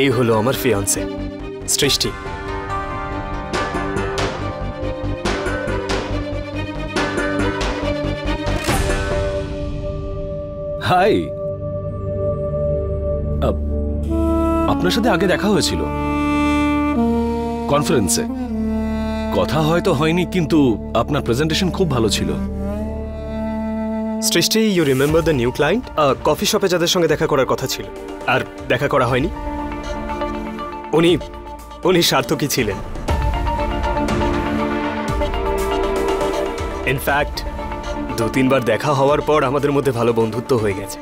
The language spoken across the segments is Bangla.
এই হলো আমার ফিয়ান্সে সৃষ্টি। হাই, আপনার সাথে আগে দেখা হয়েছিল কনফারেন্সে। কথা হয়তো হয়নি, কিন্তু আপনার প্রেজেন্টেশন খুব ভালো ছিল। Srishti, you remember the new client? Coffee শপে যাদের সঙ্গে দেখা করার কথা ছিল আর দেখা করা হয়নি? উনি সার্থকই ছিলেন। ইনফ্যাক্ট 2-3 বার দেখা হওয়ার পর আমাদের মধ্যে ভালো বন্ধুত্ব হয়ে গেছে।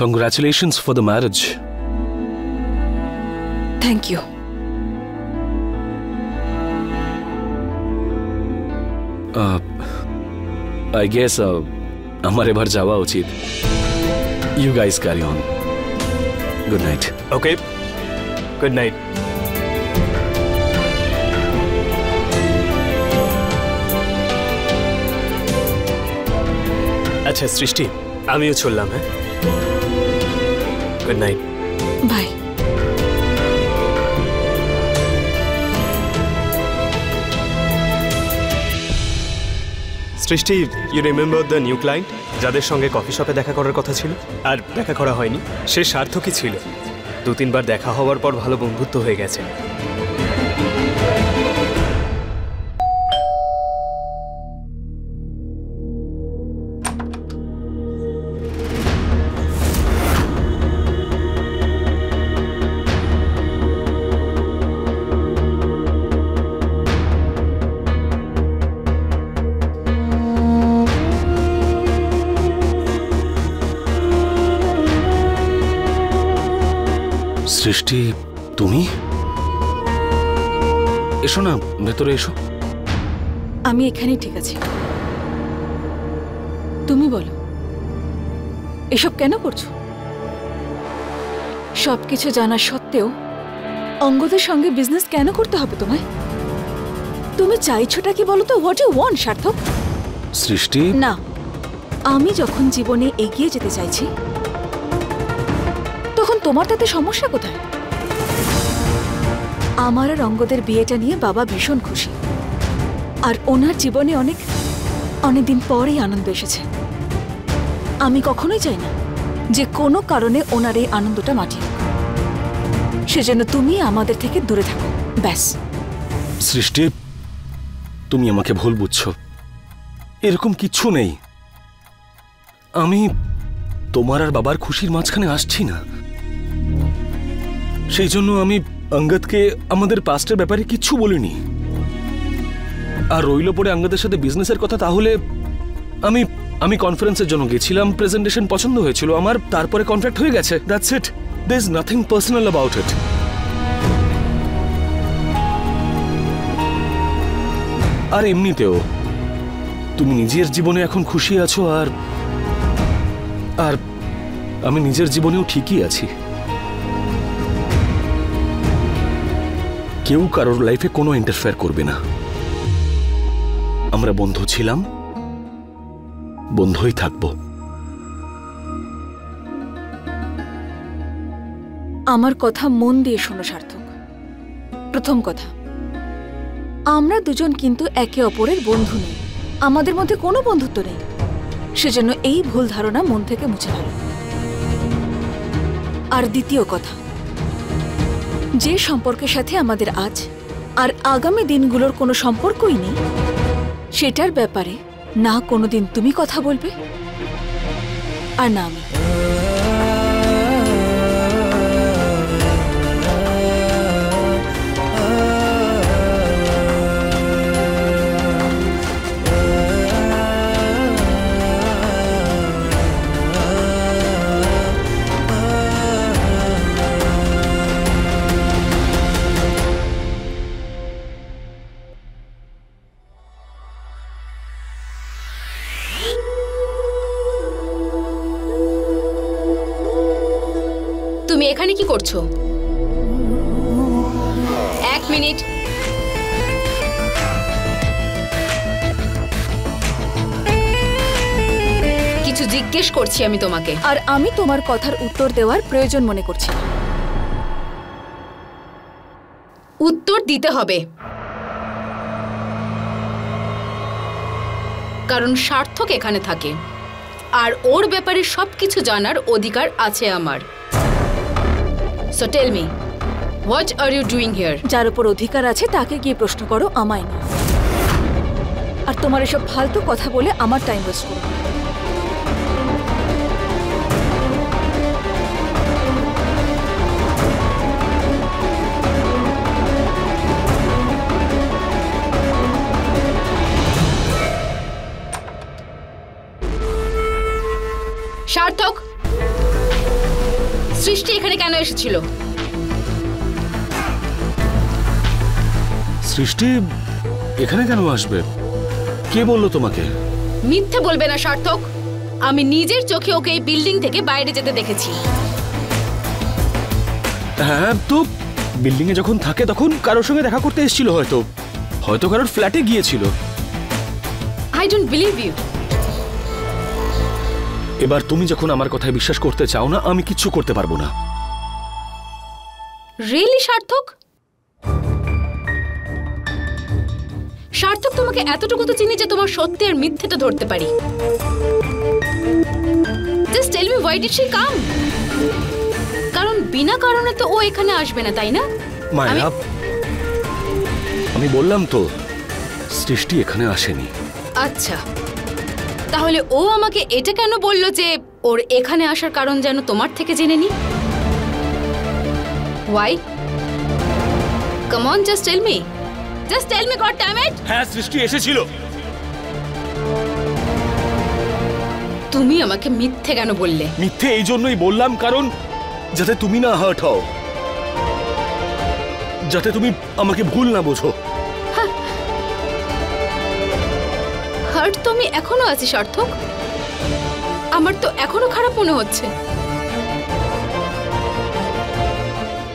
Congratulations for the marriage. Thank you. I guess আমার এবার যাওয়া উচিত। You guys carry on. Good night. Okay. Good night. আচ্ছা সৃষ্টি, আমিও চললাম। হ্যাঁ, good night. Bye. Srishti, you remember the new client যাদের সঙ্গে কফি শপে দেখা করার কথা ছিল আর দেখা করা হয়নি? সে সার্থকই ছিল। 2-3 বার দেখা হওয়ার পর ভালো বন্ধুত্ব হয়ে গেছে। সৃষ্টি, তুমি এসো না, ভেতরে এসো। আমি এখানেই ঠিক আছি। তুমি বলো, এসব কেন করছো? সবকিছু জানা সত্ত্বেও অঙ্গদের সঙ্গে বিজনেস কেন করতে হবে তোমায়? তুমি চাইছোটা কি বলো তো? হোয়াট ইউ ওয়ান্ট সার্থক? সৃষ্টি, না, আমি যখন জীবনে এগিয়ে যেতে চাইছি তখন তোমার তাতে সমস্যা কোথায়? আমার আর অঙ্গদের বিয়েটা নিয়ে বাবা ভীষণ খুশি, আর ওনার জীবনে অনেকদিন পরেই আনন্দ এসেছে। আমি কখনোই চাই না যে কোনো কারণে ওনার এই আনন্দটা মাটিয়ে। সেজন্য তুমি আমাদের থেকে দূরে থাকো, ব্যাস। সৃষ্টি, তুমি আমাকে ভুল বুঝছো। এরকম কিচ্ছু নেই। আমি তোমার আর বাবার খুশির মাঝখানে আসছি না। সেই জন্য আমি অঙ্গদকে আমাদের পাস্টের ব্যাপারে কিচ্ছু বলিনি। আর রইল পড়ে অঙ্গদের সাথে বিজনেসের কথা, তাহলে আমি কনফারেন্সের জন্য গেছিলাম, প্রেজেন্টেশন পছন্দ হয়েছিল আমার, তারপরে কন্ট্রাক্ট হয়ে গেছে। That's it. There is nothing personal about it. আর এমনিতেও তুমি নিজের জীবনে এখন খুশি আছো, আর আমি নিজের জীবনেও ঠিকই আছি। কেউ কারোর লাইফে কোনো ইন্টারফেয়ার করবে না। আমরা বন্ধু ছিলাম, বন্ধুই থাকবো। আমার কথা মন দিয়ে শোনো সার্থক। প্রথম কথা, আমরা দুজন কিন্তু একে অপরের বন্ধু নেই। আমাদের মধ্যে কোনো বন্ধুত্ব নেই। সেজন্য এই ভুল ধারণা মন থেকে মুছে ফেলো। আর দ্বিতীয় কথা, যে সম্পর্কের সাথে আমাদের আজ আর আগামী দিনগুলোর কোনো সম্পর্কই নেই, সেটার ব্যাপারে না কোনোদিন তুমি কথা বলবে আর না আমি। তুমি এখানে কি করছো? এক মিনিট। কিছু জিজ্ঞেস করছি আমি তোমাকে। আর আমি তোমার কথার উত্তর দেওয়ার প্রয়োজন মনে করছি না। উত্তর দিতে হবে, কারণ সার্থক এখানে থাকে আর ওর ব্যাপারে সবকিছু জানার অধিকার আছে আমার। So tell me, what are you doing here? যার উপর অধিকার আছে তাকে গিয়ে প্রশ্ন করো, আমায় না। আর তোমার এসব ফালতু কথা বলে আমার টাইম ওয়েস্ট করো। সার্থক, সৃষ্টি এখানে কেন এসেছিল? সৃষ্টি এখানে কেন আসবে? কে বললো তোমাকে? মিথ্যে বলবে না সার্থক, আমি নিজের চোখে ওকে এই বিল্ডিং থেকে বাইরে যেতে দেখেছি। হ্যাঁ, তো বিল্ডিং এ যখন থাকে তখন কারোর সঙ্গে দেখা করতে এসেছিল, হয়তো হয়তো কারোর ফ্ল্যাটে গিয়েছিল। I don't believe you. এবার তুমি যখন আমার কথায় বিশ্বাস করতে চাও না, আমি কিচ্ছু করতে পারবো না। রিয়েলি সার্থক? সার্থক, তোমাকে এতটুকু তো চিনি যে তোমার সত্যি আর মিথ্যেটা ধরতে পারি। Just tell me, why did she come? কারণ বিনা কারণে তো ও এখানে আসবে না, তাই না? মায়া, আমি বললাম তো সৃষ্টি এখানে আসেনি। আচ্ছা, তাহলে ও আমাকে এটা কেন বললো যে ওর এখানে আসার কারণ যেন তোমার থেকে জেনে নি? Why? Come on, just tell me. Just tell me, God damn it! হ্যাঁ, সৃষ্টি এসেছিল। তুমি আমাকে মিথ্যে কেন বললে? মিথ্যে এই জন্যই বললাম কারণ যাতে তুমি না হার্ট হও, যাতে তুমি আমাকে ভুল না বোঝো। হার্ট তো আমি এখনো আছি সার্থক, আমার তো এখনো খারাপ মনে হচ্ছে।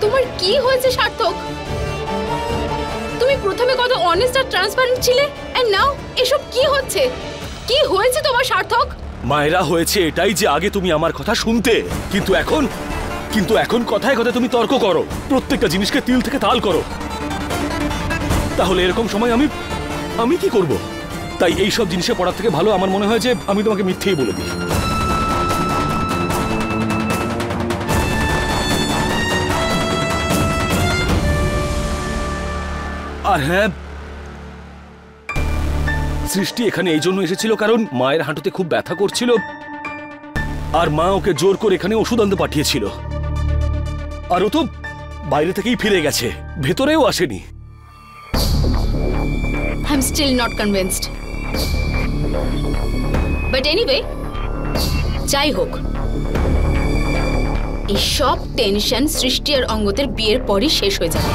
তোমার কি হয়েছে সার্থক? তুমি প্রথমে কত অনেস্ট আর ট্রান্সপারেন্ট ছিলে, এন্ড নাও এসব কি হচ্ছে? কি হয়েছে তোমার সার্থক? মায়েরা, হয়েছে এটাই যে আগে তুমি আমার কথা শুনতে, কিন্তু এখন কথায় কথায় তুমি তর্ক করো, প্রত্যেকটা জিনিসকে তিল থেকে তাল করো। তাহলে এরকম সময় আমি কি করব? তাই এই সব জিনিসে পড়ার থেকে ভালো আমার মনে হয় যে আমি তোমাকে মিথ্যেই বলে দিই। আর হ্যাঁ, সৃষ্টি এখানে এই জন্য এসেছিল কারণ মায়ের হাঁটুতে খুব ব্যথা করছিল আর মা ওকে জোর করে এখানে ওষুধ আনতে পাঠিয়েছিল। আর ও তো বাইরে থেকেই ফিরে গেছে, ভেতরেও আসেনি। I'm still not convinced. But anyway, যাই হোক, এই সব টেনশন সৃষ্টি আর অঙ্গদের বিয়ের পরই শেষ হয়ে যাবে।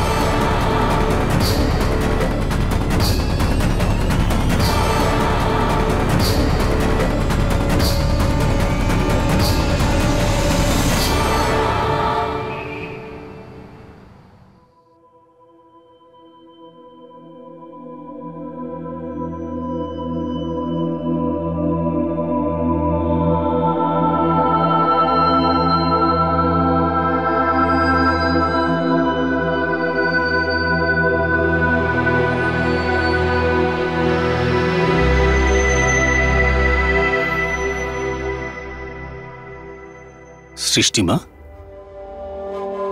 সৃষ্টিমা,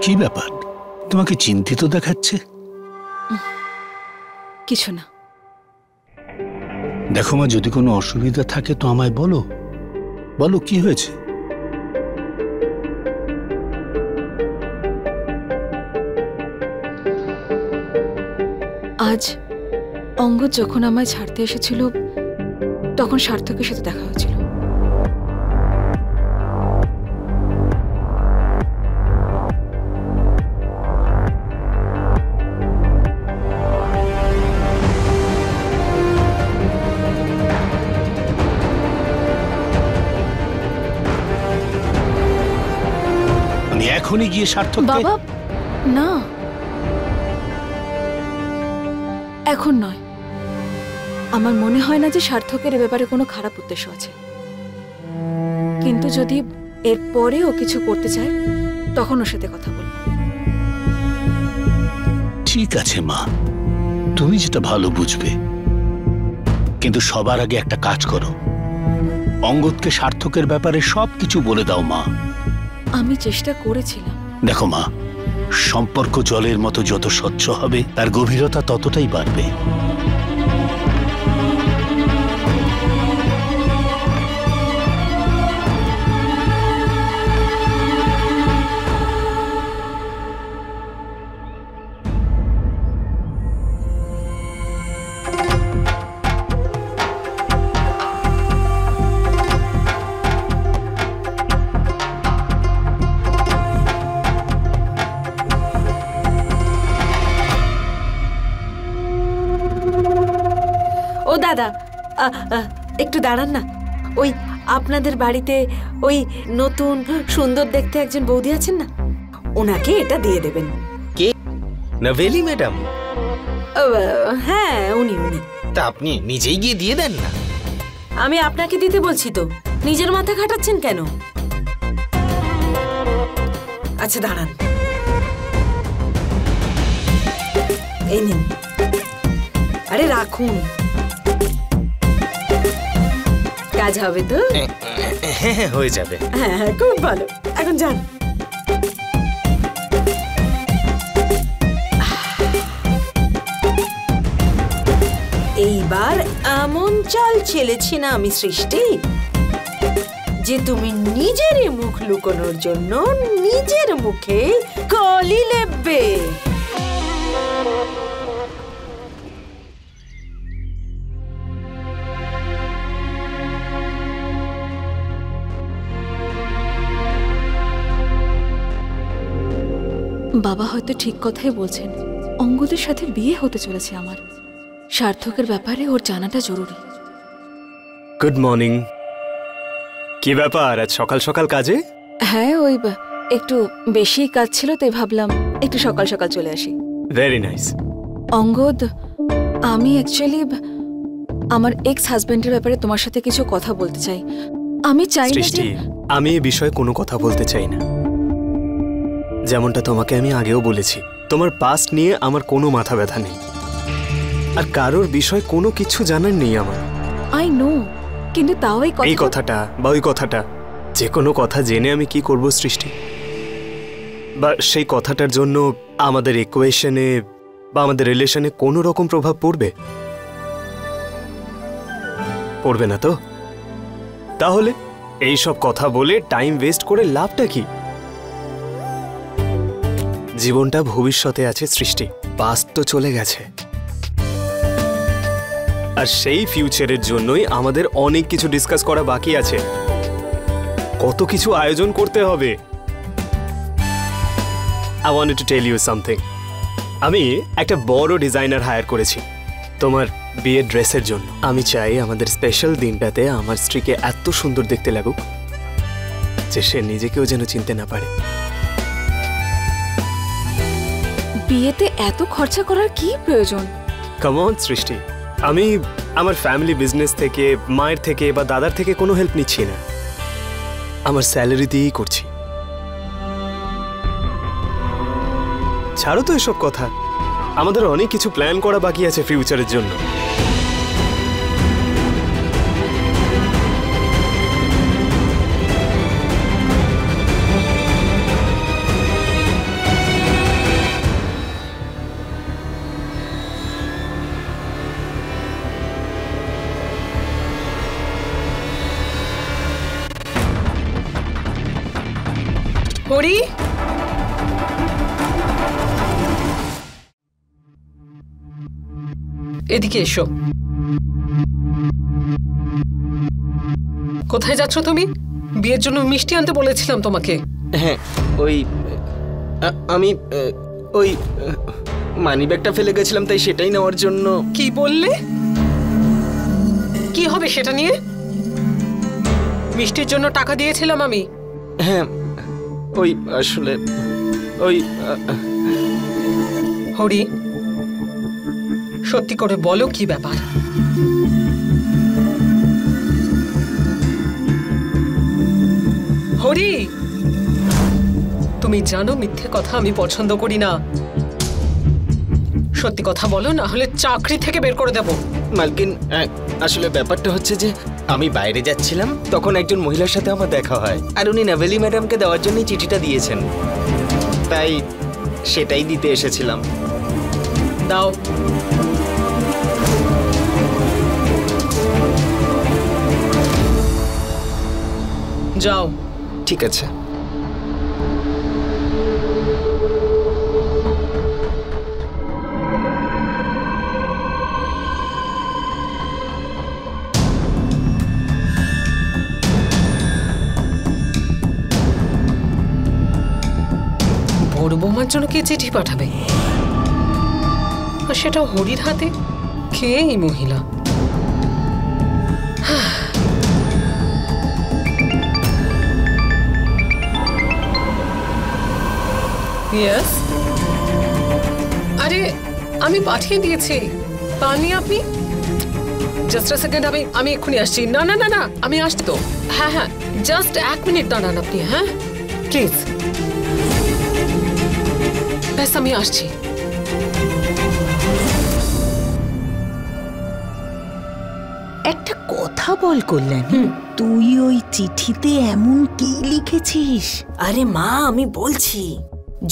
কি ব্যাপার? তোমাকে চিন্তিত দেখাচ্ছে। কিছু না। দেখো মা, যদি কোনো অসুবিধা থাকে তো আমায় বলো। বলো কি হয়েছে? আজ অঙ্গদ যখন আমায় ছাড়তে এসেছিল তখন সার্থকের সাথে দেখা হয়েছিল। এখনই গিয়ে সার্থককে। বাবা না, এখন নয়। আমার মনে হয় না যে সার্থকের এ ব্যাপারে কোনো খারাপ উদ্দেশ্য আছে, কিন্তু যদি এর পরে ও কিছু করতে চায় তখন ওর সাথে কথা বলবো। ঠিক আছে মা, তুমি যেটা ভালো বুঝবে, কিন্তু সবার আগে একটা কাজ করো, অঙ্গদকে সার্থকের ব্যাপারে সবকিছু বলে দাও মা। আমি চেষ্টা করেছিলাম। দেখো মা, সম্পর্ক জলের মতো যত স্বচ্ছ হবে তার গভীরতা ততটাই বাড়বে। ও দাদা, একটু দাঁড়ান না। ওই আপনাদের বাড়িতে ওই নতুন সুন্দর দেখতে একজন বৌদি আছেন না, ওনাকে এটা দিয়ে দেবেন। কে? নভেলি ম্যাডাম? হ্যাঁ, উনি। তা আপনি নিজেই গিয়ে দিয়ে দেন না। আমি আপনাকে দিতে বলছি তো, নিজের মাথা খাটাচ্ছেন কেন? আচ্ছা দাঁড়ান, এই নিন। আরে রাখুন, কাজ হবে তো? হ্যাঁ, হয়ে যাবে। হ্যাঁ, খুব ভালো। এখন যান। এইবার এমন চাল ছেলেছি না আমি সৃষ্টি, যে তুমি নিজের মুখ লুকোনোর জন্য নিজের মুখে কলি লেপবে। বাবা হয়তো ঠিক কথাই বলছেন, অঙ্গদের সাথে বিয়ে হতে চলেছে আমার। সার্থকের ব্যাপারে ওর জানাটা জরুরি। Good morning. কি ব্যাপার আজ সকাল সকাল কাজে? হ্যাঁ, ওই একটু বেশি কাজ ছিল, তাই ভাবলাম একটু সকাল সকাল চলে আসি। Very nice. অঙ্গদ, আমি অ্যাকচুয়ালি আমার এক্স হাজবেন্ডের ব্যাপারে তোমার সাথে কিছু কথা বলতে চাই। আমি চাই না সৃষ্টি, যে আমি এ বিষয়ে কোনো কথা বলতে চাই না। যেমনটা তোমাকে আমি আগেও বলেছি, তোমার পাস্ট নিয়ে আমার কোনো মাথা ব্যথা নেই, আর কারোর বিষয় কোনো কিছু জানার নেই আমার। আই নো, কিন্তু তাও এই কথাটা বা ওই কথাটা, যে কোনো কথা জেনে আমি কি করব সৃষ্টি? বা সেই কথাটার জন্য আমাদের ইকুয়েশনে বা আমাদের রিলেশনে কোনো রকম প্রভাব পড়বে? পড়বে না তো? তাহলে এই সব কথা বলে টাইম ওয়েস্ট করে লাভটা কি? জীবনটা ভবিষ্যতে আছে সৃষ্টি, পাস্ট তো চলে গেছে, আর সেই ফিউচারের জন্যই আমাদের অনেক কিছু ডিসকাস করা বাকি আছে, কত কিছু আয়োজন করতে হবে। I wanted to tell you something. আমি একটা বড় ডিজাইনার হায়ার করেছি তোমার বিয়ের ড্রেসের জন্য। আমি চাই আমাদের স্পেশাল দিনটাতে আমার স্ত্রীকে এত সুন্দর দেখতে লাগুক যে সে নিজেকেও যেন চিনতে না পারে। বিয়েতে এত খরচা করার কি প্রয়োজন? কাম অন সৃষ্টি, আমি আমার ফ্যামিলি বিজনেস থেকে, মায়ের থেকে বা দাদার থেকে কোনো হেল্প নিচ্ছি না, আমার স্যালারি দিয়েই করছি। ছাড়ো তো এসব কথা, আমাদের অনেক কিছু প্ল্যান করা বাকি আছে ফিউচারের জন্য। হরি, এদিকে এসো। কোথায় যাচ্ছ তুমি? বিয়ের জন্য মিষ্টি আনতে বলেছিলাম তোমাকে। হ্যাঁ, ওই আমি ওই মানি ব্যাগটা ফেলে গেছিলাম, তাই সেটাই নেওয়ার জন্য। কি বললে? কি হবে সেটা নিয়ে? মিষ্টির জন্য টাকা দিয়েছিলাম আমি। হ্যাঁ, ওই আসলে ওই হরি, সত্যি করে বলো কি ব্যাপার? হরি, তুমি জানো মিথ্যে কথা আমি পছন্দ করি না। সত্যি কথা বলো, না হলে চাকরি থেকে বের করে দেব। মালকিন, আসলে ব্যাপারটা হচ্ছে যে আমি বাইরে যাচ্ছিলাম, তখন একজন মহিলার সাথে আমার দেখা হয়, আর উনি নাভেলি ম্যাডামকে দেওয়ার জন্যই চিঠিটা দিয়েছেন, তাই সেটাই দিতে এসেছিলাম। দাও। যাও। ঠিক আছে। বড় বৌমার জন্য কে চিঠি পাঠাবে, আর সেটা হরির হাতে? কে এই মহিলা? ইয়েস, আরে আমি পাঠিয়ে দিয়েছি, পাননি আপনি? জাস্ট আ সেকেন্ড, আমি এক্ষুনি আসছি। না না না না, আমি আসছি তো। হ্যাঁ হ্যাঁ, জাস্ট 1 মিনিট দাঁড়ান আপনি। হ্যাঁ প্লিজ, ব্যাস আমি আসছি। একটা কথা বল কল্যাণী, তুই ওই চিঠিতে এমন কি লিখেছিস? আরে মা, আমি বলছি,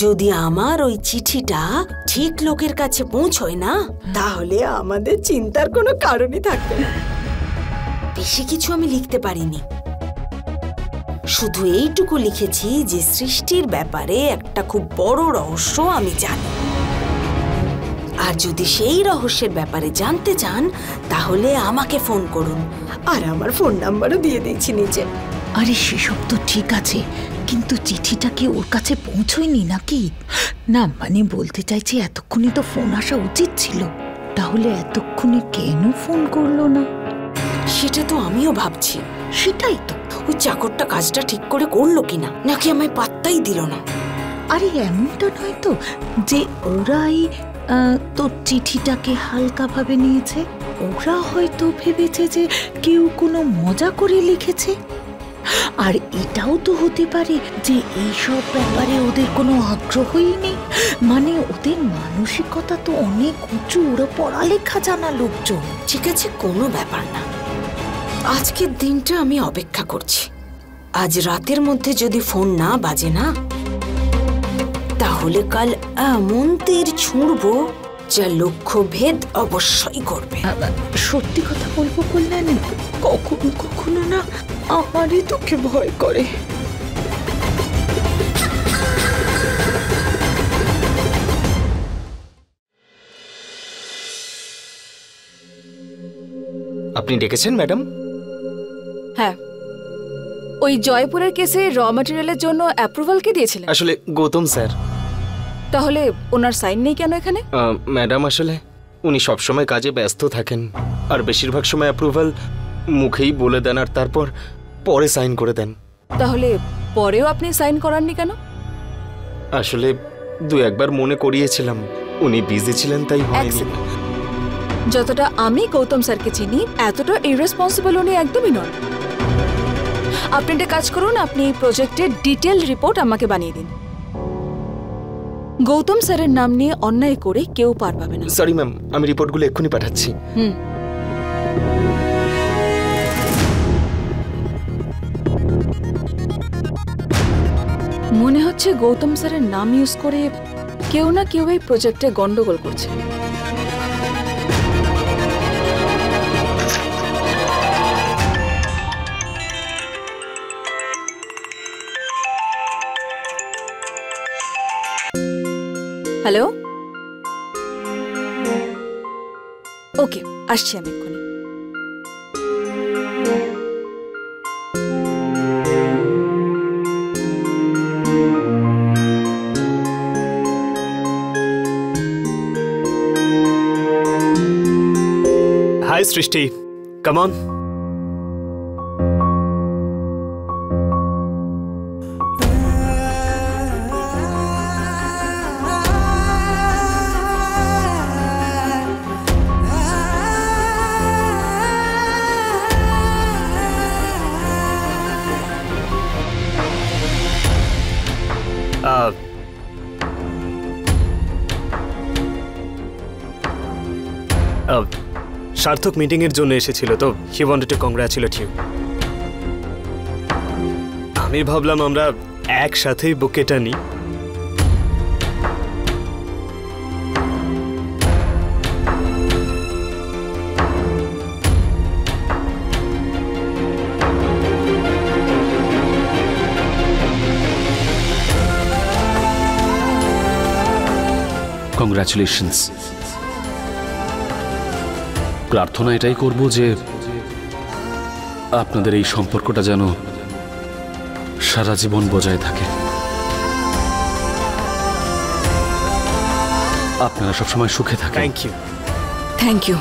যদি আমার ওই চিঠিটা ঠিক লোকের কাছে পৌঁছয় না, তাহলে আমাদের চিন্তার কোনো কারণই থাকবে না। বেশি কিছু আমি লিখতে পারিনি, শুধু এইটুকু লিখেছি যে সৃষ্টির ব্যাপারে একটা খুব বড় রহস্য আমি জানি, আর যদি সেই রহস্যের ব্যাপারে জানতে চান তাহলে আমাকে ফোন করুন, আর আমার ফোন নাম্বারও দিয়ে দিয়েছি নিচে। আরে সেসব তো ঠিক আছে, কিন্তু চিঠিটা কি ওর কাছে পৌঁছয়নি নাকি? না মানে বলতে চাইছি, এতক্ষণে তো ফোন আসা উচিত ছিল, তাহলে এতক্ষণে কেন ফোন করলো না? সেটা তো আমিও ভাবছি। সেটাই তো, ওই চাকরটা কাজটা ঠিক করে করলো কিনা, নাকি আমায় পাত্তাই দিল না। আরে এমনটা নয় তো যে ওরাই তোর চিঠিটাকে হালকাভাবে নিয়েছে, ওরা হয়তো ভেবেছে যে কেউ কোনো মজা করে লিখেছে। আর এটাও তো হতে পারে যে এইসব ব্যাপারে ওদের কোনো আগ্রহই নেই, মানে ওদের মানসিকতা তো অনেক উঁচু, ওরা পড়ালেখা জানা লোকজন। ঠিক আছে, কোনো ব্যাপার না, আজকের দিনটা আমি অপেক্ষা করছি। আজ রাতের মধ্যে যদি ফোন না বাজে না, তাহলে কাল এমন তীর ছুঁড়বো যা লক্ষ্যভেদ অবশ্যই করবে। সত্যি কথা বলবো কল্যাণী, কখনো কখনো না আমারই তোকে ভয় করে। আপনি ডেকেছেন ম্যাডাম? হ্যাঁ, ওই জয়পুরের কেসে র ম্যাটেরিয়ালের জন্য অ্যাপ্রুভাল কে দিয়েছিলেন? আসলে গৌতম স্যার। তাহলে ওনার সাইন নেই কেন এখানে? ম্যাডাম আসলে উনি সবসময় কাজে ব্যস্ত থাকেন, আর বেশিরভাগ সময় অ্যাপ্রুভাল মুখেই বলে দেন আর তারপর পরে সাইন করে দেন। তাহলে পরেও আপনি সাইন করাননি কেন? আসলে 2-1 বার মনে করিয়েছিলাম, উনি বিজি ছিলেন তাই হয়নি। যতটা আমি গৌতম স্যারকে চিনি, এতটা ইররেসপন্সিবল উনি একদমই নন। আপনি একটা কাজ করুন, আপনি এই প্রজেক্টের ডিটেল রিপোর্ট আমাকে বানিয়ে দিন। গৌতম স্যারের নাম নিয়ে অন্যায় করে কেউ পার পাবে না। সরি ম্যাম, আমি রিপোর্টগুলো এক্ষুনি পাঠাচ্ছি। মনে হচ্ছে গৌতম স্যারের নাম ইউজ করে কেউ না কেউ এই প্রজেক্টে গন্ডগোল করছে। হ্যালো, ওকে, আসছি আমি এক্ষুনি। Hi, Srishti. Come on. Sarthak meeting এর জন্য এসেছিল, তো he wanted to congratulate you. আমি ভাবলাম আমরা একসাথেই বুকেটা নিই। কংগ্রাচুলেশনস। প্রার্থনা এটাই করব যে আপনাদের এই সম্পর্কটা যেন সারা জীবন বজায় থাকে। আপনারা সবসময় সুখে থাকেন। Thank you. Thank you.